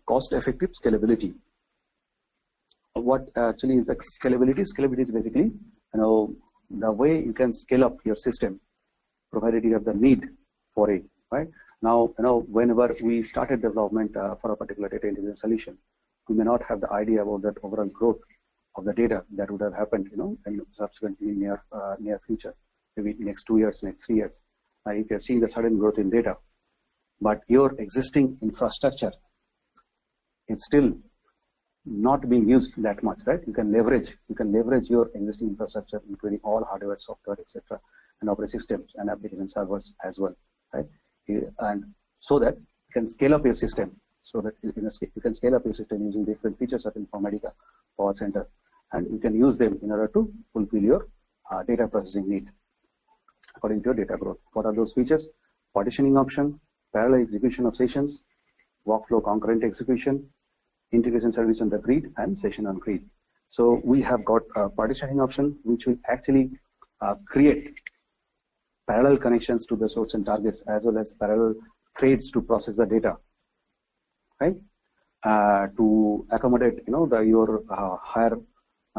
cost-effective scalability. What actually is the scalability? Scalability is basically, the way you can scale up your system, provided you have the need for it, right? Now, whenever we started development for a particular data intelligence solution, we may not have the idea about that overall growth of the data that would have happened, in subsequently near future, maybe next 2 years, next 3 years. If you're seeing the sudden growth in data, but your existing infrastructure, it's still not being used that much, right? You can leverage your existing infrastructure, including all hardware, software, etc., and operating systems and application servers as well, right? And so that you can scale up your system, so that you can scale up your system using different features of Informatica PowerCenter, and you can use them in order to fulfill your data processing need according to your data growth. What are those features? Partitioning option, parallel execution of sessions, workflow concurrent execution, integration service on the grid, and session on grid. So we have got a partitioning option, which will actually create parallel connections to the source and targets, as well as parallel threads to process the data, right? To accommodate, your higher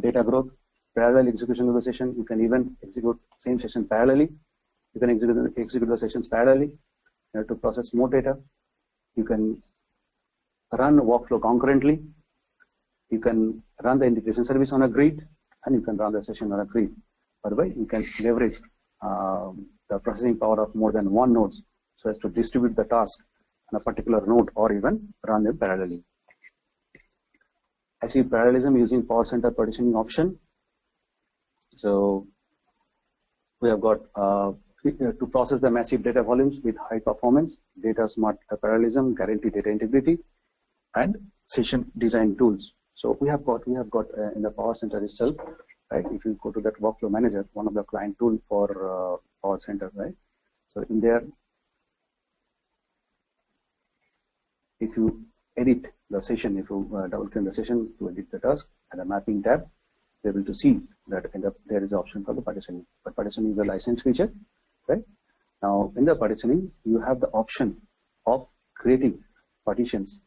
data growth. Parallel execution of the session. You can even execute same session parallelly. You can execute the sessions parallelly to process more data. You can run workflow concurrently. You can run the integration service on a grid, and you can run the session on a grid. By the way, you can leverage the processing power of more than one node, so as to distribute the task on a particular node, or even run them parallelly. Achieve parallelism using PowerCenter partitioning option. So we have got to process the massive data volumes with high performance, data smart parallelism, guarantee data integrity, and session design tools. So we have got in the PowerCenter itself, right? If you go to that workflow manager, one of the client tool for PowerCenter, right? So in there, if you edit the session, if you double click the session to edit the task, and the mapping tab, you're able to see that there is an option for the partitioning. But partitioning is a licensed feature, right? Now in the partitioning, you have the option of creating partitions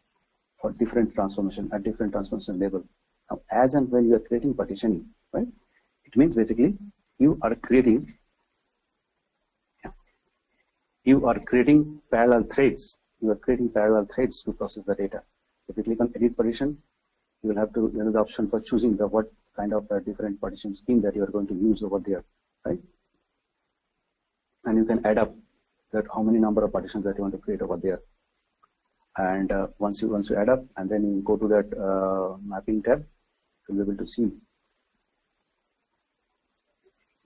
for different transformation at different transformation level. Now, as and when you are creating partitioning, right, it means basically you are creating parallel threads. You are creating parallel threads to process the data. If you click on edit partition, you will have the option for choosing what kind of different partition scheme that you are going to use over there, right? And you can add up that how many number of partitions that you want to create over there. And once you add up, and then you go to that mapping tab, you'll be able to see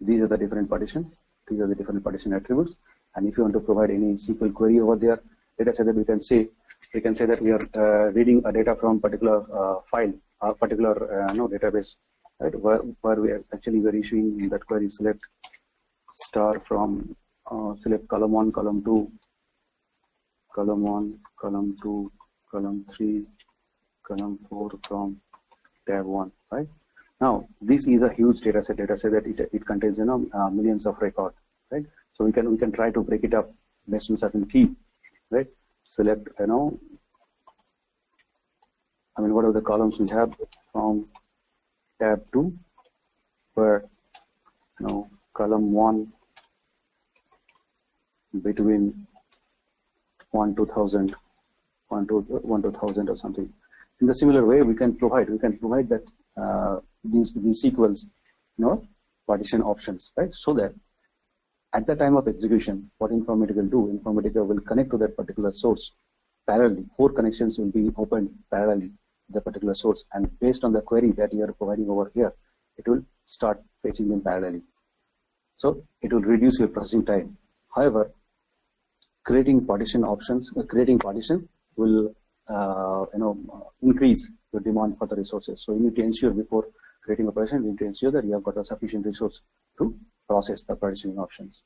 these are the different partitions. These are the different partition attributes. And if you want to provide any SQL query over there, let us say that we can say that we are reading a data from particular file, or particular database, right? Where we are issuing that query. Select star from select column 1, column 2, column 1, column 2, column 3, column 4 from tab 1, right? Now this is a huge data set that it contains millions of records, right? So we can try to break it up based on certain key, right? Select what are the columns we have from tab 2, where column 1 between 1 to 1000 or something. In the similar way, we can provide that these equals partition options, right? So that at the time of execution, what Informatica will do, Informatica will connect to that particular source parallelly. 4 connections will be opened parallelly to the particular source, and based on the query that you are providing over here, it will start fetching them parallelly. So it will reduce your processing time. However, creating partitions will increase the demand for the resources. So you need to ensure before creating a partition, you need to ensure that you have got a sufficient resource to process the partitioning options.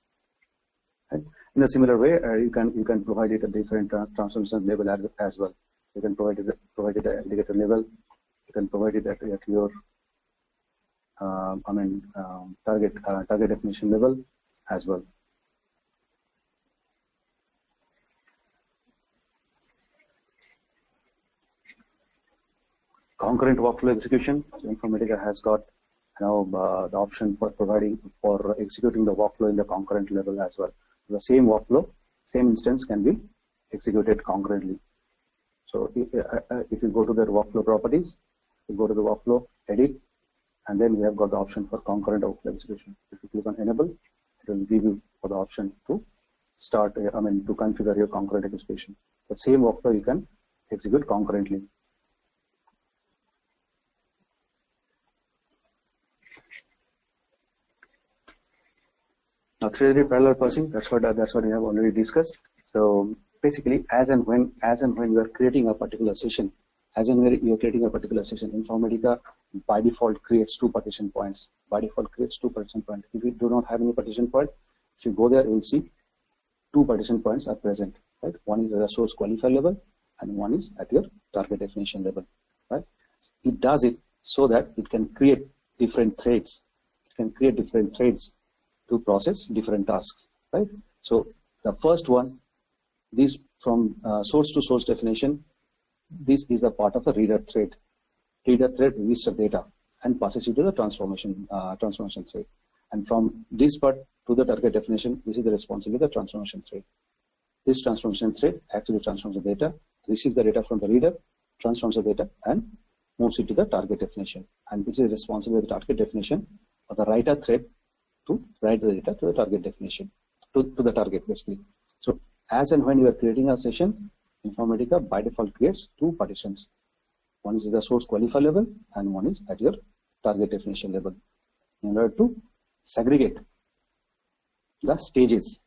Right? In a similar way, you can provide it at different transformation level as well. You can provide it at indicator level. You can provide it at your target definition level as well. Concurrent workflow execution. So Informatica has got the option for executing the workflow in the concurrent level as well. The same workflow, same instance can be executed concurrently. So if you go to the workflow properties, you go to the workflow, edit, and then we have got the option for concurrent workflow execution. If you click on enable, it will give you for the option to start, to configure your concurrent execution. The same workflow you can execute concurrently. Now, threaded parallel processing, that's what we have already discussed. So basically, as and when you are creating a particular session, Informatica by default creates two partition points. If you do not have any partition point, if you go there, you will see two partition points are present. Right? One is at the source qualifier level, and one is at your target definition level. Right? It does it so that it can create different threads. To process different tasks, right? So the first one, this from source to source definition, this is a part of the reader thread. Reader thread reads the data and passes it to the transformation thread. And from this part to the target definition, this is the responsibility of the transformation thread. This transformation thread actually transforms the data, receives the data from the reader, transforms the data, and moves it to the target definition. And this is responsible for the target definition of the writer thread to write the data to the target definition, to the target basically. So as and when you are creating a session, Informatica by default creates two partitions. One is at the source qualifier level and one is at your target definition level. In order to segregate the stages,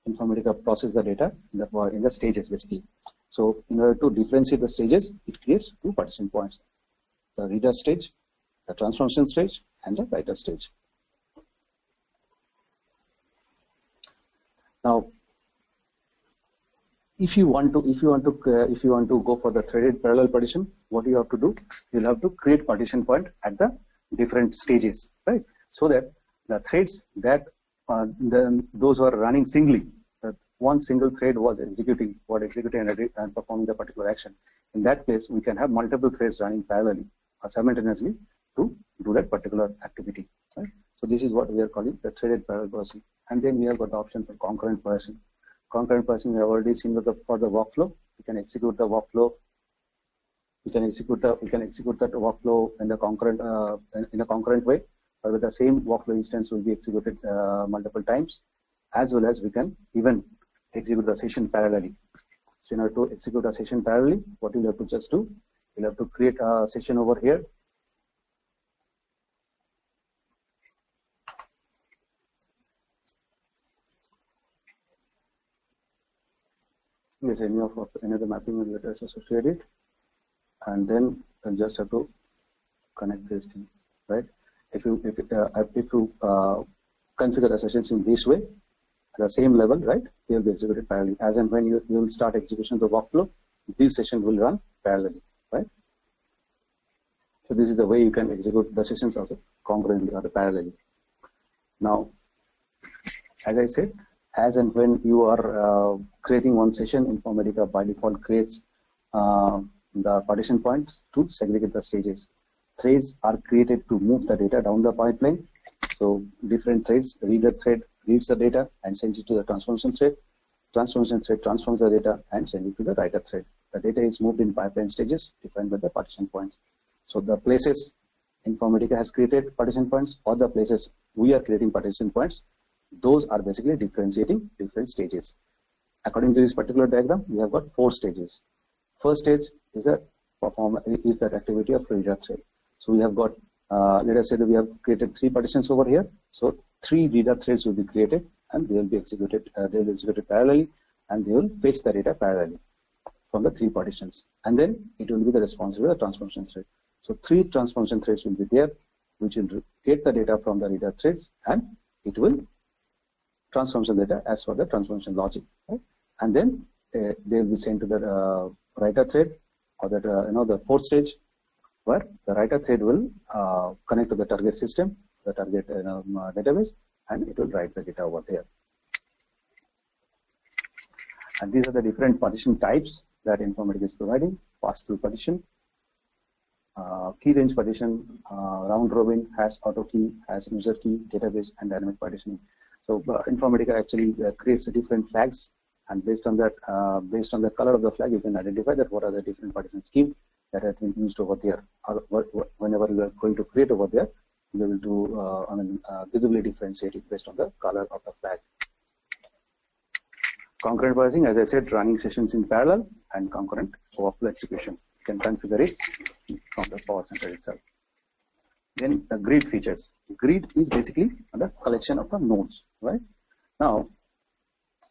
Informatica processes the data in the stages basically. So in order to differentiate the stages, it creates two partition points: the reader stage, the transformation stage, and the writer stage. Now, if you want to go for the threaded parallel partition, what you have to do? You'll have to create partition point at the different stages, right? So that the threads that those who are running singly, that one single thread was executing and performing the particular action. In that case, we can have multiple threads running parallelly or simultaneously to do that particular activity. Right? So this is what we are calling the threaded parallel processing. And then we have got the option for concurrent processing. Concurrent processing we have already seen for the workflow. We can execute the workflow. We can execute that workflow in the concurrent way, or with the same workflow instance will be executed multiple times, as well as we can even execute the session parallelly. So in order to execute a session parallelly, what you'll have to just do, you'll have to create a session over here. Yes, any of the mapping will let us associate it, and then you just have to connect this thing, right? If you configure the sessions in this way, at the same level, right, they will be executed parallelly. As and when you will start execution of the workflow, this session will run parallelly, right? So this is the way you can execute the sessions also concurrently or parallelly. Now, as I said, as and when you are creating one session, Informatica by default creates the partition points to segregate the stages. Threads are created to move the data down the pipeline. So different threads, reader thread reads the data and sends it to the transformation thread. Transformation thread transforms the data and sends it to the writer thread. The data is moved in pipeline stages defined by the partition points. So the places Informatica has created partition points, or the places we are creating partition points, those are basically differentiating different stages. According to this particular diagram, we have got 4 stages. First stage is that activity of reader thread. So we have got, let us say that we have created 3 partitions over here. So 3 reader threads will be created, and they will be executed. Parallelly, and they will fetch the data parallelly from the 3 partitions. And then it will be the responsibility of the transformation thread. So 3 transformation threads will be there, which will get the data from the reader threads, and it will transform the data as per the transformation logic. Right? And then they will be sent to the writer thread, or that the 4th stage, where the writer thread will connect to the target system, the target database, and it will write the data over there. And these are the different partition types that Informatica is providing: pass-through partition, Key range partition, round robin, has auto key, has user key, database, and dynamic partitioning. So Informatica actually creates different flags, and based on that color of the flag, you can identify that what are the different partition schemes that have been used over there. Or whenever you are going to create over there, you will do visibly differentiate it based on the color of the flag. Concurrent parsing, as I said, running sessions in parallel and concurrent overflow execution. You can configure it from the PowerCenter itself. Then the grid features. Grid is basically the collection of the nodes, right? Now,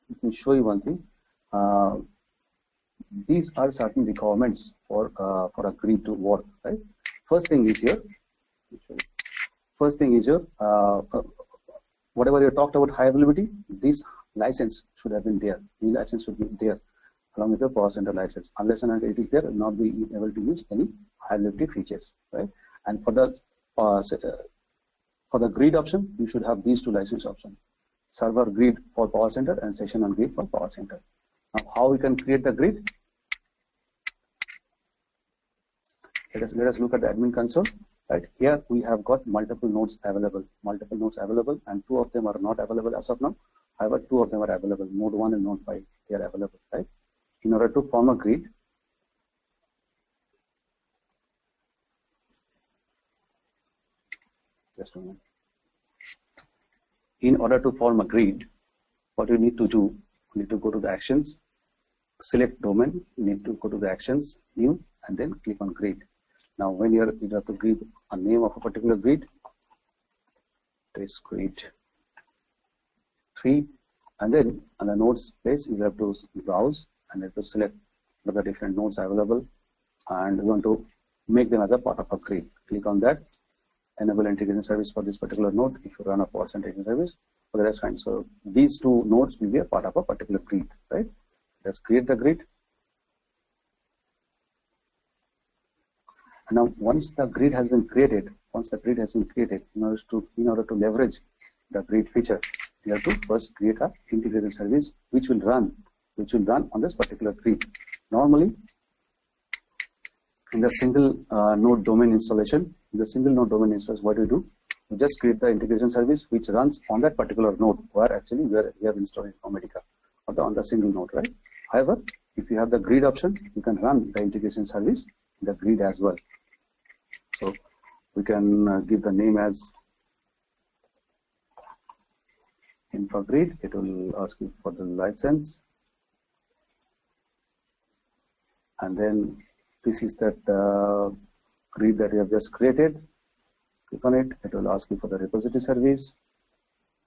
let me show you one thing. These are certain requirements for a grid to work, right? First thing is here. Whatever you talked about high availability, this license should have been there. The license should be there along with the PowerCenter license. Unless and until it is there, will not be able to use any high availability features, right? And for the grid option, you should have these two license options: server grid for PowerCenter and session on grid for PowerCenter. Now, how we can create the grid? Let us look at the admin console. Right here, we have got multiple nodes available, and 2 of them are not available as of now. However, 2 of them are available, node 1 and node 5. They are available, right? In order to form a grid, just a moment. In order to form a grid, what you need to do, you need to go to the actions, select domain, you need to go to the actions, new, and then click on grid. Now, when you have to give a name of a particular grid, it is grid 3, and then on the nodes place, you have to browse and have to select the different nodes available, and you want to make them as a part of a grid. Click on that, enable integration service for this particular node. If you run a PowerCenter integration service, okay, that's fine. So these 2 nodes will be a part of a particular grid, right? Let's create the grid. And now, once the grid has been created, in order to leverage the grid feature, you have to first create a integration service which will run on this particular grid. Normally, in the single node domain installation, what do? We just create the integration service which runs on that particular node where we have installed Informatica on the single node, right? However, if you have the grid option, you can run the integration service in the grid as well. So we can give the name as InfraGrid. It will ask you for the license, and then this is that grid that you have just created. Click on it. It will ask you for the repository service,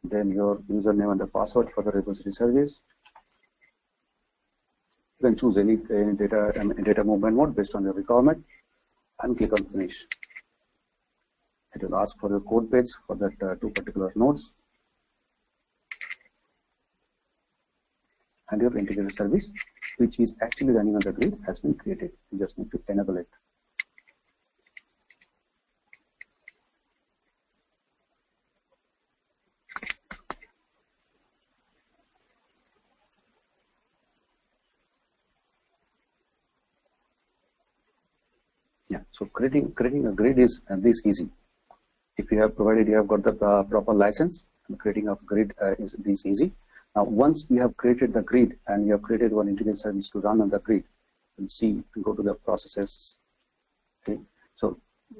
then your username and the password for the repository service. You can choose any data movement mode based on your requirement, and click on finish. It will ask for your code page for that 2 particular nodes, and your integration service, which is actually running on the grid, has been created. You just need to enable it. Yeah, so creating a grid is this easy. If you have provided you have got the proper license, creating a grid is this easy. Now, once you have created the grid and you have created one integration service to run on the grid, you'll see, go to the processes. Okay, so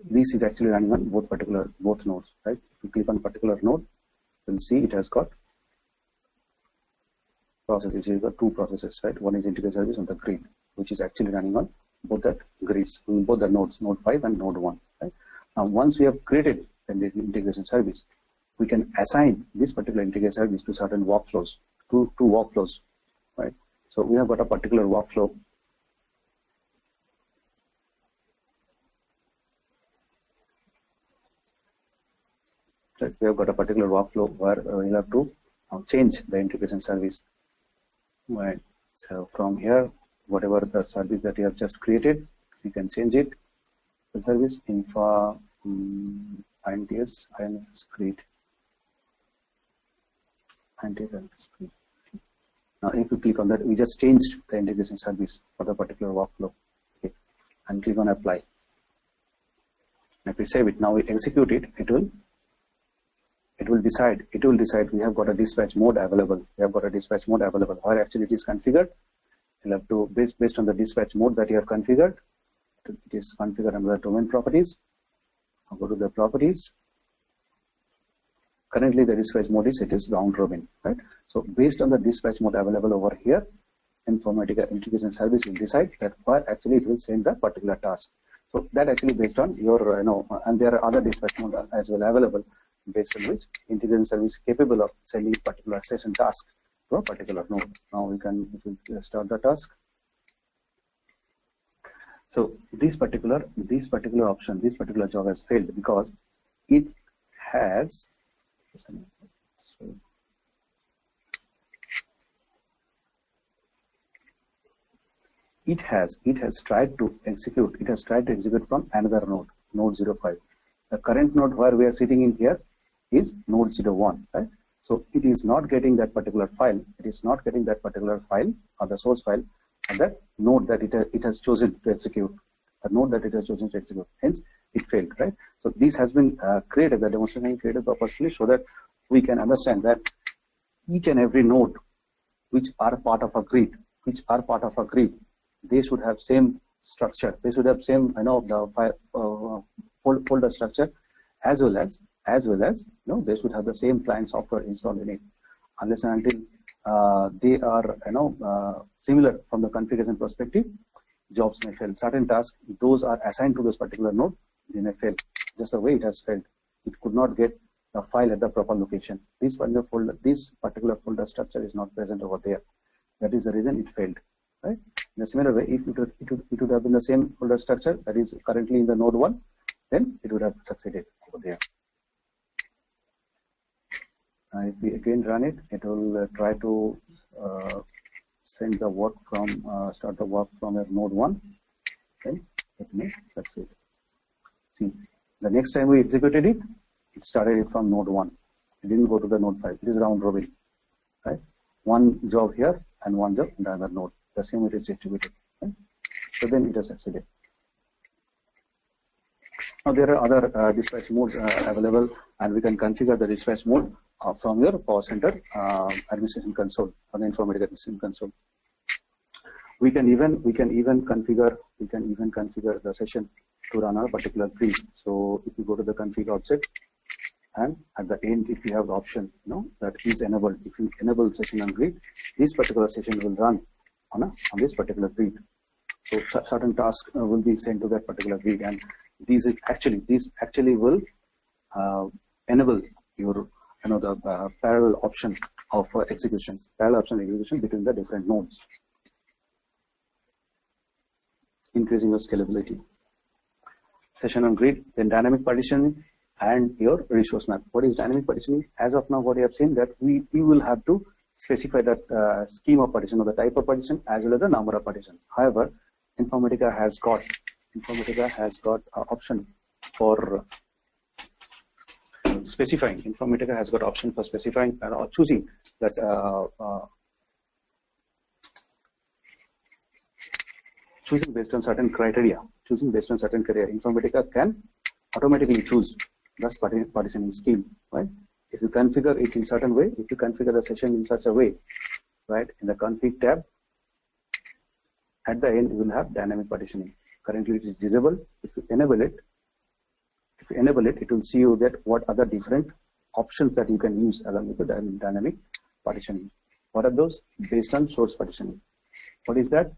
this is actually running on both nodes, right? If you click on particular node, you'll see it has got processes. You've got 2 processes, right? One is integration service on the grid, which is actually running on both the grids, both the nodes, node 5 and node 1. Right? Now, once we have created an integration service, we can assign this particular integration service to certain workflows, to workflows, right? So we have got a particular workflow. Right? We have got a particular workflow where we have to change the integration service. Right? So from here, whatever the service that you have just created, you can change it. The service infra INTS grid. Now, if you click on that, we just changed the integration service for the particular workflow. Okay, and click on apply. If we save it, now we execute it, it will decide we have got a dispatch mode available. Where actually it is configured. You'll have to based on the dispatch mode that you have configured. It is configured under the domain properties. I'll go to the properties. Currently the dispatch mode is round robin, right? So based on the dispatch mode available over here, Informatica Integration Service will decide that where actually it will send the particular task. So that actually based on your and there are other dispatch modes as well available, based on which Integration Service is capable of sending particular session task to a particular node. Now we can start the task. So this particular option, this particular job has failed because it has tried to execute from another node 05. The current node where we are sitting in here is node 01, right? So it is not getting that particular file. It is not getting that particular file or the source file or that node that it has chosen to execute. The node that it has chosen to execute. Hence, it failed, right? So this has been created, the demonstration created purposely so that we can understand that each and every node which are part of a grid, they should have same structure. They should have same, the file folder structure, as well as they should have the same client software installed in it. Unless and until they are similar from the configuration perspective, jobs may fail. Certain tasks, those are assigned to this particular node, they may fail. Just the way it has failed, it could not get the file at the proper location. This particular folder structure is not present over there. That is the reason it failed, right? In a similar way, if it would have been the same folder structure that is currently in the node 1, then it would have succeeded over there. If we again run it, it will try to send the work from start the work from your node 1. Then it may succeed. See, the next time we executed it, it started it from node 1. It didn't go to the node 5. It is round robin, right? One job here and one job in the other node. The same it is distributed, right? So then it has succeeded. Now there are other dispatch modes available, and we can configure the dispatch mode from your PowerCenter administration console or the Informatica administration console. We can even configure the session to run on a particular grid. So if you go to the config object, and at the end, if you have the option, that is enabled. If you enable session on grid, this particular session will run on this particular grid. So certain tasks will be sent to that particular grid, and this actually will enable your the parallel option of execution between the different nodes, increasing your scalability. Session on grid, then dynamic partitioning, and your resource map. What is dynamic partitioning? As of now, what you have seen that we will have to specify that scheme of partition or the type of partition as well as the number of partition. However, Informatica has got option for specifying. Informatica has got option for specifying or choosing that choosing based on certain criteria. Informatica can automatically choose this partitioning scheme, right? If you configure it in certain way, if you configure the session in such a way, right, in the config tab, at the end you will have dynamic partitioning. Currently it is disabled. If you enable it, it will see you that what other different options that you can use along with the dynamic partitioning. What are those? Based on source partitioning. What is that?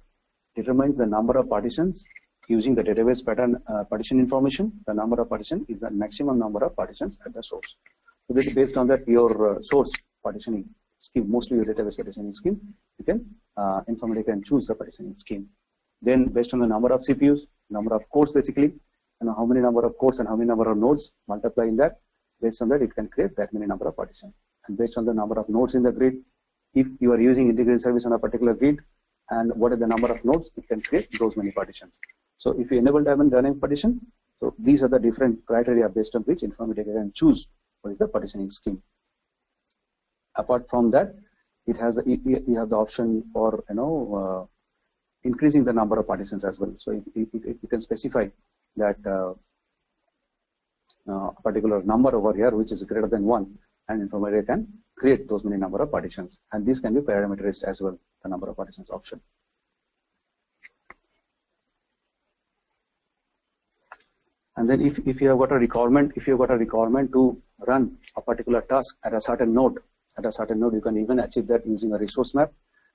Determines the number of partitions using the database pattern partition information. The number of partition is the maximum number of partitions at the source. So that based on that, your source partitioning scheme, mostly your database partitioning scheme, you can Informatica can choose the partitioning scheme. Then based on the number of CPUs, number of cores basically, how many number of cores and how many number of nodes, multiply in that. Based on that, it can create that many number of partitions. And based on the number of nodes in the grid, if you are using integrated service on a particular grid, and what are the number of nodes, it can create those many partitions. So if you enable dynamic partition, so these are the different criteria based on which Informatica can choose what is the partitioning scheme. Apart from that, it has you have the option for increasing the number of partitions as well. So you can specify that a particular number over here which is greater than 1, and Informatica can create those many number of partitions, and this can be parameterized as well, the number of partitions option. And then if you have got a requirement, to run a particular task at a certain node, you can even achieve that using a resource map.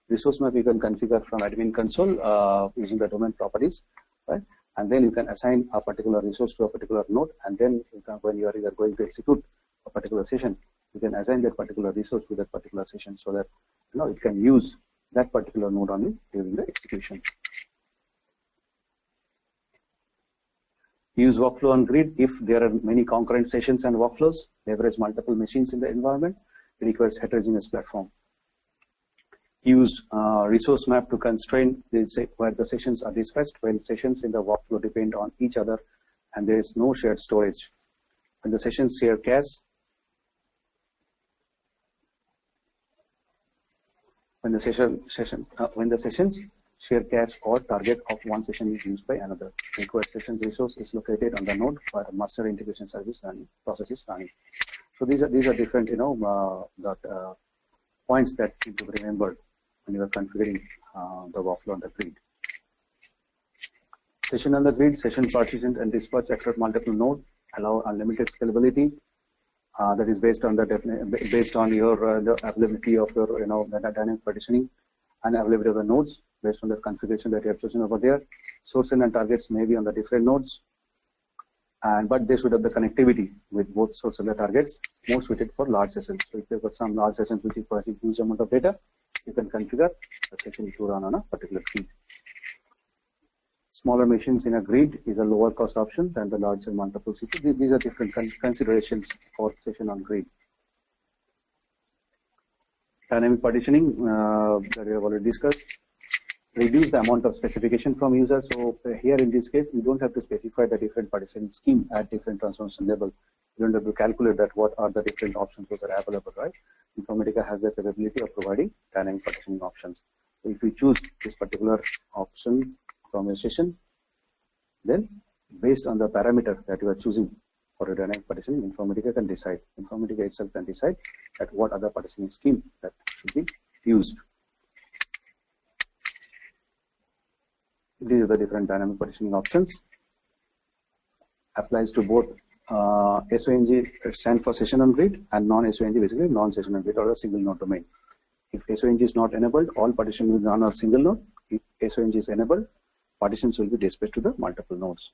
Resource map you can configure from admin console using the domain properties, right? And then you can assign a particular resource to a particular node, and then you can, when you are either going to execute a particular session, you can assign that particular resource to that particular session, so that it can use that particular node only during the execution. Use workflow on grid if there are many concurrent sessions and workflows. Leverage multiple machines in the environment. It requires heterogeneous platform. Use resource map to constrain where the sessions are dispatched, while sessions in the workflow depend on each other and there is no shared storage. When the sessions share cache, when the sessions share cache or target of one session is used by another. Required sessions resource is located on the node where a master integration service running process is running. So these are different points that need to be remembered when you are configuring the workflow on the grid. Session on the grid, session partitioned and dispatched across multiple nodes, allow unlimited scalability. That is based on your the availability of your dynamic partitioning and availability of the nodes based on the configuration that you have chosen over there. Source and targets may be on the different nodes, but they should have the connectivity with both source and the targets, more suited for large sessions. So if you've got some large sessions which requires a huge amount of data, you can configure the session to run on a particular grid. Smaller machines in a grid is a lower cost option than the larger multiple CPU. These are different considerations for session on grid. Dynamic partitioning that we have already discussed. Reduce the amount of specification from users. So here in this case, you don't have to specify the different partitioning scheme at different transformation level. You don't have to calculate that what are the different options that are available, right? Informatica has the capability of providing dynamic partitioning options. So if you choose this particular option from a session, then based on the parameter that you are choosing for a dynamic partitioning, Informatica can decide. Informatica itself can decide that what other partitioning scheme that should be used. These are the different dynamic partitioning options. Applies to both SONG stand for session on grid and non-SONG, basically non-session on grid or a single node domain. If SONG is not enabled, all partition will run on a single node. If SONG is enabled, partitions will be dispatched to the multiple nodes.